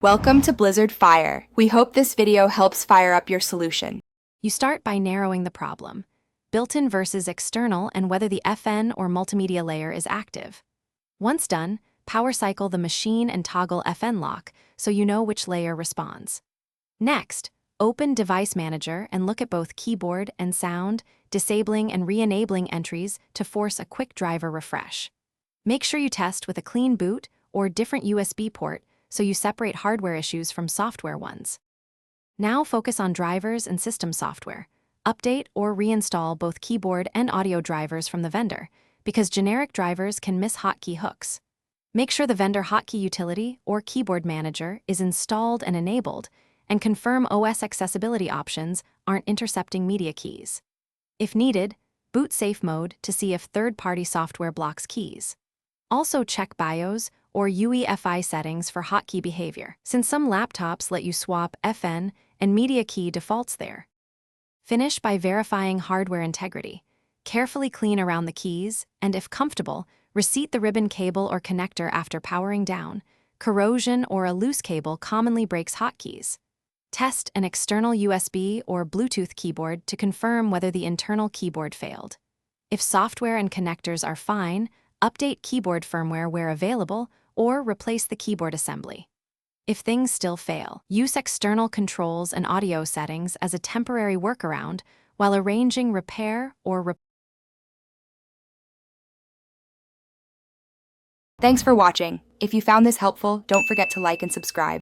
Welcome to Blizzard Fire. We hope this video helps fire up your solution. You start by narrowing the problem, built-in versus external, and whether the FN or multimedia layer is active. Once done, power cycle the machine and toggle FN lock so you know which layer responds. Next, open Device Manager and look at both keyboard and sound, disabling and re-enabling entries to force a quick driver refresh. Make sure you test with a clean boot or different USB port so you separate hardware issues from software ones. Now focus on drivers and system software. Update or reinstall both keyboard and audio drivers from the vendor, because generic drivers can miss hotkey hooks. Make sure the vendor hotkey utility or keyboard manager is installed and enabled, and confirm OS accessibility options aren't intercepting media keys. If needed, boot safe mode to see if third-party software blocks keys. Also check BIOS or UEFI settings for hotkey behavior, since some laptops let you swap FN and media key defaults there. Finish by verifying hardware integrity. Carefully clean around the keys, and if comfortable, reseat the ribbon cable or connector after powering down. Corrosion or a loose cable commonly breaks hotkeys. Test an external USB or Bluetooth keyboard to confirm whether the internal keyboard failed. If software and connectors are fine, update keyboard firmware where available, or replace the keyboard assembly. If things still fail, use external controls and audio settings as a temporary workaround while arranging repair or Thanks for watching. If you found this helpful, don't forget to like and subscribe.